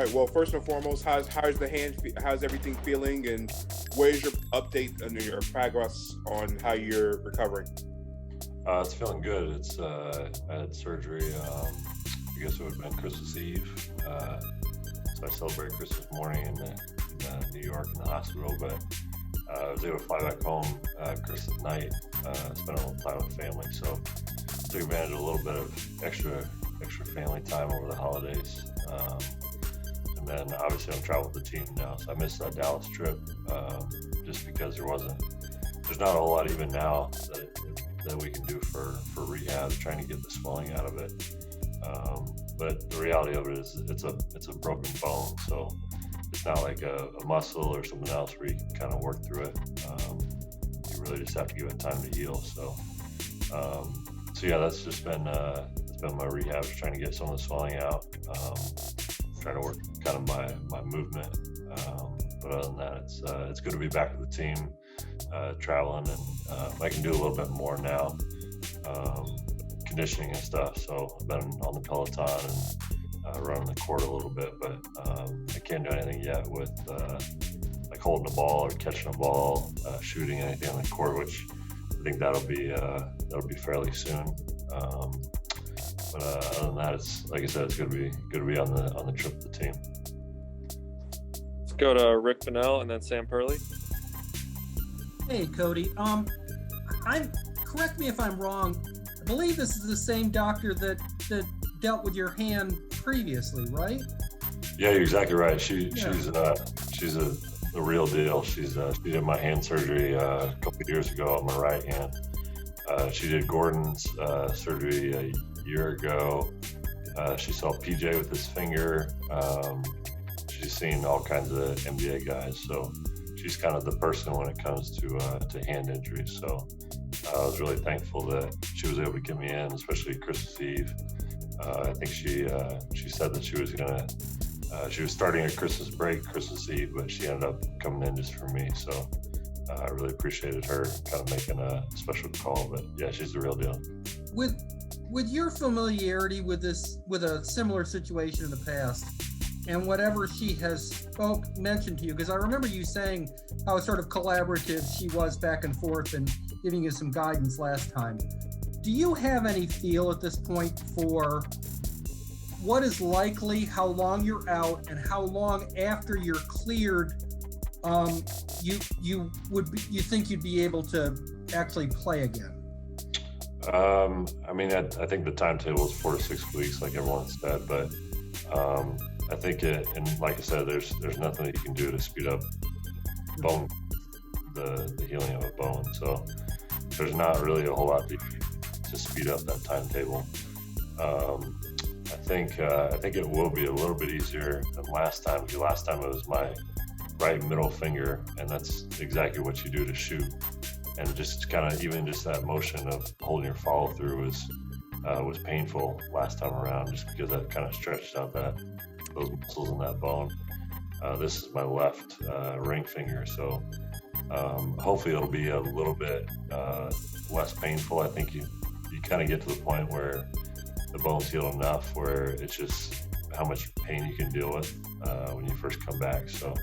All right. Well, first and foremost, how's the hand? How's everything feeling? And where's your update and your progress on how you're recovering? It's feeling good. I had surgery. I guess it would have been Christmas Eve. So I celebrated Christmas morning in New York in the hospital, but I was able to fly back home Christmas night. Spent a little time with family, so took advantage of a little bit of extra family time over the holidays. And then obviously I'm traveling with the team now, so I missed that Dallas trip just because there's not a whole lot even now that we can do for rehab, trying to get the swelling out of it. But the reality of it is it's a broken bone, so it's not like a muscle or something else where you can kind of work through it. You really just have to give it time to heal. So yeah, that's just been it's been my rehab, trying to get some of the swelling out. Trying to work kind of my movement. But other than that, it's good to be back with the team, traveling, and I can do a little bit more now, conditioning and stuff. So I've been on the Peloton and running the court a little bit, but I can't do anything yet with like holding the ball or catching a ball, shooting anything on the court, which I think that'll be fairly soon. But other than that, it's like I said, it's good to be on the trip with the team. Let's go to Rick Bonnell and then Sam Purley. Hey, Cody. Correct me if I'm wrong. I believe this is the same doctor that dealt with your hand previously, right? Yeah, you're exactly right. She's the real deal. She did my hand surgery a couple of years ago on my right hand. She did Gordon's surgery a year ago. She saw PJ with his finger. She's seen all kinds of NBA guys, so she's kind of the person when it comes to hand injuries. So I was really thankful that she was able to get me in, especially Christmas Eve. I think she said that she was starting a Christmas break, Christmas Eve, but she ended up coming in just for me. So I really appreciated her kind of making a special call. But yeah, she's the real deal. With your familiarity with a similar situation in the past, and whatever she has mentioned to you, because I remember you saying how sort of collaborative she was back and forth and giving you some guidance last time. Do you have any feel at this point for what is likely, how long you're out, and how long after you're cleared you think you'd be able to actually play again? I think the timetable is 4 to 6 weeks, like everyone said, but I think and like I said, there's nothing that you can do to speed up bone, the healing of a bone. So there's not really a whole lot to speed up that timetable. I think it will be a little bit easier than last time, because last time it was my right middle finger, and that's exactly what you do to shoot. And just kind of even just that motion of holding your follow through was painful last time around, just because that kind of stretched out those muscles in that bone. This is my left ring finger, so hopefully it'll be a little bit less painful. I think you kind of get to the point where the bone's healed enough where it's just how much pain you can deal with when you first come back. So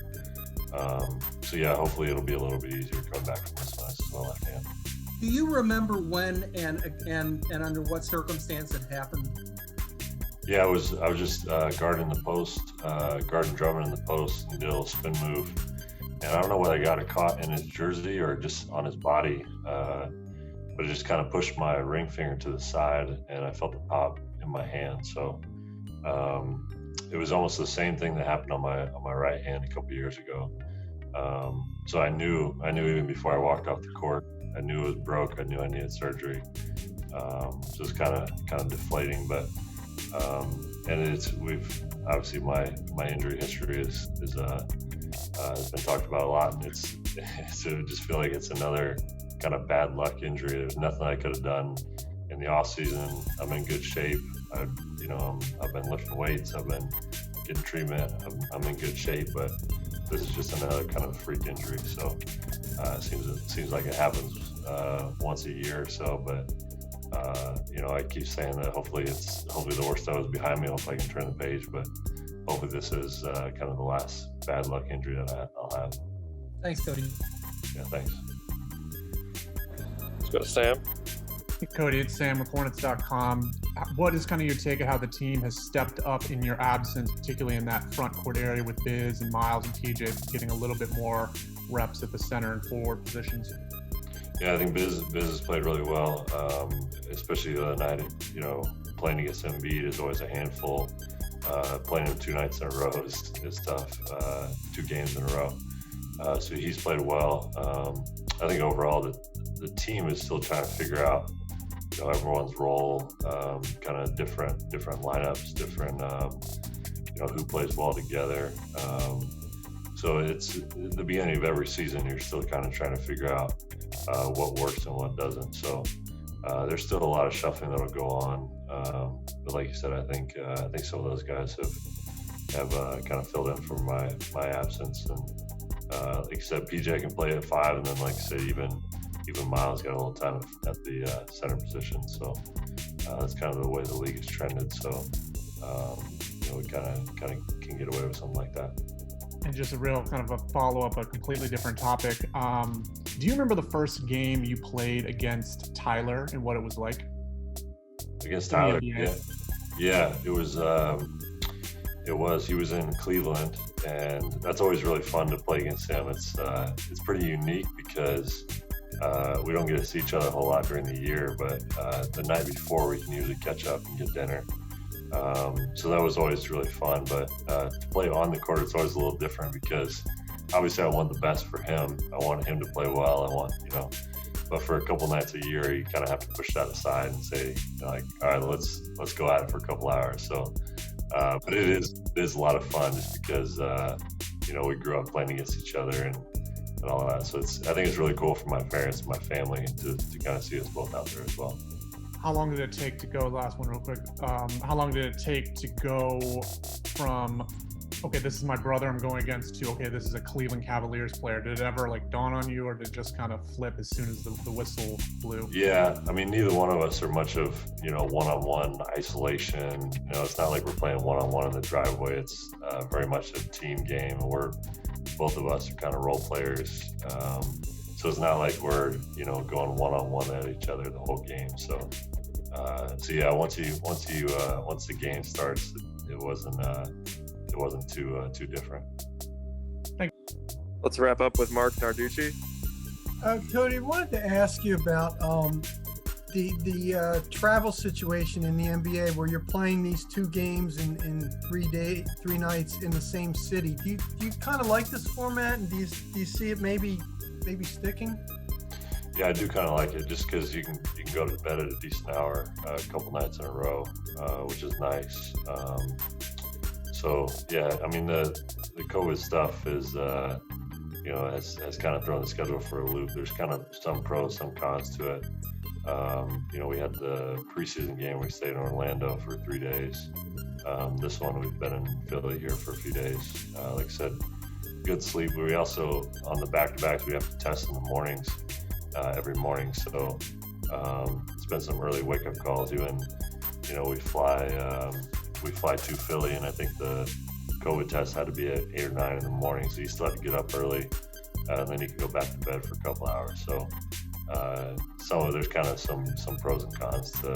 yeah, hopefully it'll be a little bit easier coming back from this one as well. I can. Do you remember when and under what circumstance it happened? Yeah, I was just guarding the post, guarding Drummond in the post, and did a little spin move. And I don't know whether I got it caught in his jersey or just on his body, but it just kind of pushed my ring finger to the side, and I felt the pop in my hand. So it was almost the same thing that happened on my right hand a couple years ago. So I knew even before I walked off the court, I knew it was broke. I knew I needed surgery. So it's kind of deflating, but and we've obviously my injury history has been talked about a lot, and it's I just feel like it's another kind of bad luck injury. There's nothing I could have done in the off season. I'm in good shape. I've been lifting weights. I've been getting treatment. I'm in good shape, but this is just another kind of freak injury. So it seems like it happens once a year or so. But I keep saying that hopefully the worst of it is behind me. Hopefully I can turn the page, but hopefully this is kind of the last bad luck injury that I'll have. Thanks, Cody. Yeah, thanks. Let's go to Sam. Hey, Cody, it's Sam with Hornets.com. What is kind of your take of how the team has stepped up in your absence, particularly in that front court area with Biz and Miles and TJ getting a little bit more reps at the center and forward positions? Yeah, I think Biz has played really well, especially the other night. Playing against Embiid is always a handful. Playing him 2 nights in a row is tough. 2 games in a row. So he's played well. I think overall the team is still trying to figure out everyone's role, kind of different lineups, different who plays well together. So it's the beginning of every season. You're still kind of trying to figure out what works and what doesn't. So there's still a lot of shuffling that'll go on. But like you said, I think some of those guys have kind of filled in for my absence. And like you said, PJ can play at 5, and then like I said, even Miles got a little time at the center position. So that's kind of the way the league is trended. So we kind of can get away with something like that. And just a real kind of a follow-up, a completely different topic. Do you remember the first game you played against Tyler and what it was like? Against Tyler? Yeah. It was. He was in Cleveland, and that's always really fun to play against him. It's pretty unique because we don't get to see each other a whole lot during the year, but the night before we can usually catch up and get dinner. So that was always really fun, but to play on the court, it's always a little different because obviously I want the best for him. I want him to play well. But for a couple nights a year, you kind of have to push that aside and say, all right, let's go at it for a couple hours. So, but it is a lot of fun just because, we grew up playing against each other and all that. So I think it's really cool for my parents and my family to kind of see us both out there as well. How long did it take to go, last one real quick, how long did it take to go from, okay, this is my brother I'm going against, to, okay, this is a Cleveland Cavaliers player? Did it ever dawn on you, or did it just kind of flip as soon as the whistle blew? Yeah, I mean, neither one of us are much of, one-on-one isolation. It's not like we're playing one-on-one in the driveway. It's very much a team game, and both of us are kind of role players. So it's not like we're, going one-on-one at each other the whole game. So yeah, once the game starts, it wasn't too different. Let's wrap up with Mark Narducci. Cody, I wanted to ask you about the travel situation in the NBA, where you're playing these 2 games in 3 nights in the same city. Do you kind of like this format, and do you see it maybe sticking? Yeah, I do kind of like it, just because you can go to bed at a decent hour a couple nights in a row, which is nice. So yeah, I mean the COVID stuff is has kind of thrown the schedule for a loop. There's kind of some pros, some cons to it. We had the preseason game. We stayed in Orlando for 3 days. This one we've been in Philly here for a few days. Like I said, good sleep. But we also, on the back-to-backs, we have to test in the mornings, every morning. So it's been some early wake-up calls. Even, we fly to Philly, and I think the COVID test had to be at 8 or 9 in the morning. So you still have to get up early, and then you can go back to bed for a couple hours. So there's kind of some pros and cons to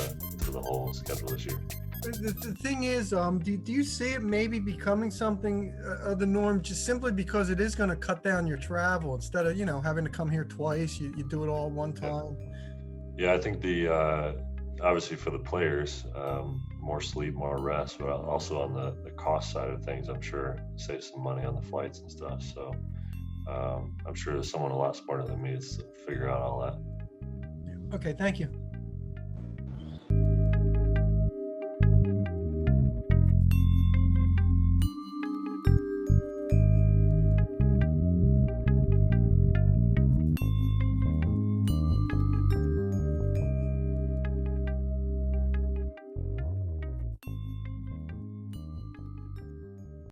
the whole schedule this year. The thing is, do you see it maybe becoming something of the norm, just simply because it is going to cut down your travel? Instead of having to come here twice, you do it all one time. Yeah, I think obviously for the players, more sleep, more rest, but also on the cost side of things, I'm sure save some money on the flights and stuff. So I'm sure there's someone a lot smarter than me to figure out all that. Okay, thank you.